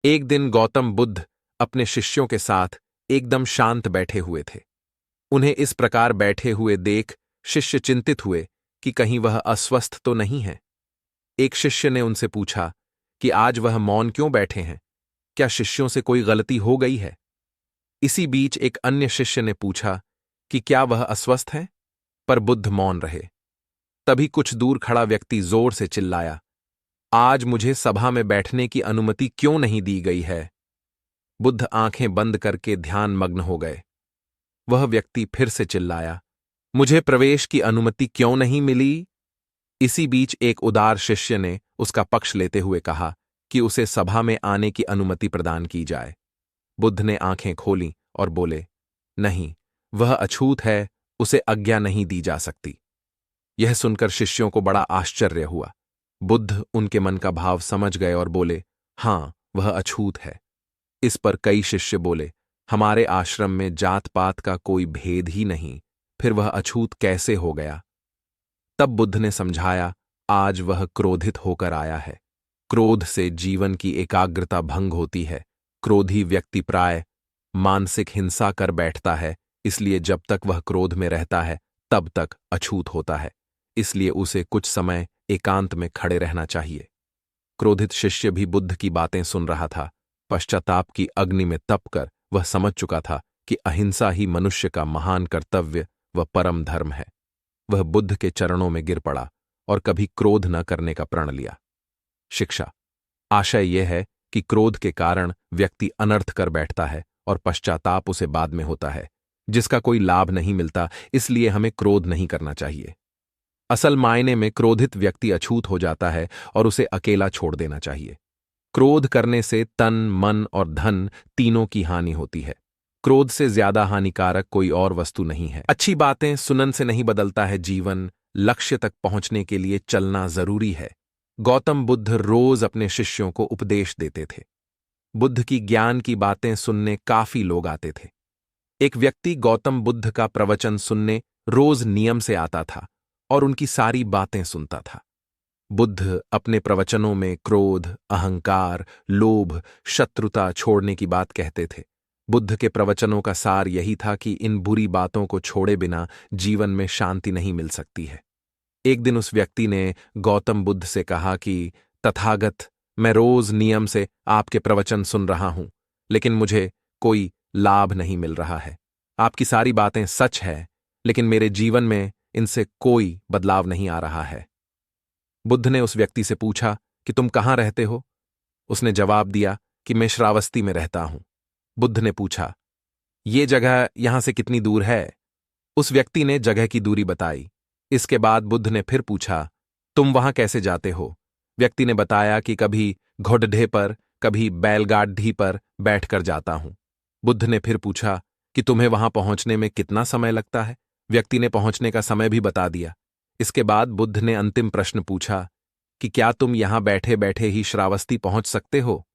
एक दिन गौतम बुद्ध अपने शिष्यों के साथ एकदम शांत बैठे हुए थे। उन्हें इस प्रकार बैठे हुए देख शिष्य चिंतित हुए कि कहीं वह अस्वस्थ तो नहीं है। एक शिष्य ने उनसे पूछा कि आज वह मौन क्यों बैठे हैं, क्या शिष्यों से कोई गलती हो गई है? इसी बीच एक अन्य शिष्य ने पूछा कि क्या वह अस्वस्थ हैं? पर बुद्ध मौन रहे। तभी कुछ दूर खड़ा व्यक्ति जोर से चिल्लाया, आज मुझे सभा में बैठने की अनुमति क्यों नहीं दी गई है? बुद्ध आंखें बंद करके ध्यान मग्न हो गए। वह व्यक्ति फिर से चिल्लाया, मुझे प्रवेश की अनुमति क्यों नहीं मिली? इसी बीच एक उदार शिष्य ने उसका पक्ष लेते हुए कहा कि उसे सभा में आने की अनुमति प्रदान की जाए। बुद्ध ने आंखें खोलीं और बोले, नहीं, वह अछूत है, उसे आज्ञा नहीं दी जा सकती। यह सुनकर शिष्यों को बड़ा आश्चर्य हुआ। बुद्ध उनके मन का भाव समझ गए और बोले, हां, वह अछूत है। इस पर कई शिष्य बोले, हमारे आश्रम में जात पात का कोई भेद ही नहीं, फिर वह अछूत कैसे हो गया? तब बुद्ध ने समझाया, आज वह क्रोधित होकर आया है। क्रोध से जीवन की एकाग्रता भंग होती है। क्रोधी व्यक्ति प्राय मानसिक हिंसा कर बैठता है, इसलिए जब तक वह क्रोध में रहता है तब तक अछूत होता है। इसलिए उसे कुछ समय एकांत में खड़े रहना चाहिए। क्रोधित शिष्य भी बुद्ध की बातें सुन रहा था। पश्चाताप की अग्नि में तपकर वह समझ चुका था कि अहिंसा ही मनुष्य का महान कर्तव्य व परम धर्म है। वह बुद्ध के चरणों में गिर पड़ा और कभी क्रोध न करने का प्रण लिया। शिक्षा। आशय यह है कि क्रोध के कारण व्यक्ति अनर्थ कर बैठता है और पश्चाताप उसे बाद में होता है, जिसका कोई लाभ नहीं मिलता। इसलिए हमें क्रोध नहीं करना चाहिए। असल मायने में क्रोधित व्यक्ति अछूत हो जाता है और उसे अकेला छोड़ देना चाहिए। क्रोध करने से तन, मन और धन तीनों की हानि होती है। क्रोध से ज्यादा हानिकारक कोई और वस्तु नहीं है। अच्छी बातें सुनन से नहीं बदलता है जीवन, लक्ष्य तक पहुंचने के लिए चलना जरूरी है। गौतम बुद्ध रोज अपने शिष्यों को उपदेश देते थे। बुद्ध की ज्ञान की बातें सुनने काफी लोग आते थे। एक व्यक्ति गौतम बुद्ध का प्रवचन सुनने रोज नियम से आता था और उनकी सारी बातें सुनता था। बुद्ध अपने प्रवचनों में क्रोध, अहंकार, लोभ, शत्रुता छोड़ने की बात कहते थे। बुद्ध के प्रवचनों का सार यही था कि इन बुरी बातों को छोड़े बिना जीवन में शांति नहीं मिल सकती है। एक दिन उस व्यक्ति ने गौतम बुद्ध से कहा कि तथागत, मैं रोज नियम से आपके प्रवचन सुन रहा हूं, लेकिन मुझे कोई लाभ नहीं मिल रहा है। आपकी सारी बातें सच है, लेकिन मेरे जीवन में इनसे कोई बदलाव नहीं आ रहा है। बुद्ध ने उस व्यक्ति से पूछा कि तुम कहाँ रहते हो? उसने जवाब दिया कि मैं श्रावस्ती में रहता हूं। बुद्ध ने पूछा, ये जगह यहां से कितनी दूर है? उस व्यक्ति ने जगह की दूरी बताई। इसके बाद बुद्ध ने फिर पूछा, तुम वहां कैसे जाते हो? व्यक्ति ने बताया कि कभी घोड़े पर, कभी बैलगाड़ी पर बैठकर जाता हूं। बुद्ध ने फिर पूछा कि तुम्हें वहां पहुंचने में कितना समय लगता है? व्यक्ति ने पहुंचने का समय भी बता दिया। इसके बाद बुद्ध ने अंतिम प्रश्न पूछा कि क्या तुम यहां बैठे बैठे ही श्रावस्ती पहुंच सकते हो?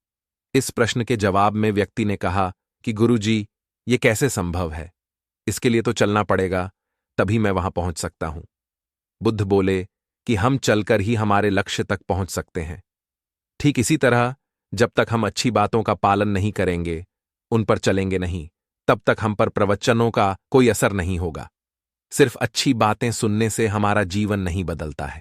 इस प्रश्न के जवाब में व्यक्ति ने कहा कि गुरुजी, ये कैसे संभव है? इसके लिए तो चलना पड़ेगा, तभी मैं वहां पहुंच सकता हूं। बुद्ध बोले कि हम चलकर ही हमारे लक्ष्य तक पहुंच सकते हैं। ठीक इसी तरह जब तक हम अच्छी बातों का पालन नहीं करेंगे, उन पर चलेंगे नहीं, तब तक हम पर प्रवचनों का कोई असर नहीं होगा। सिर्फ अच्छी बातें सुनने से हमारा जीवन नहीं बदलता है।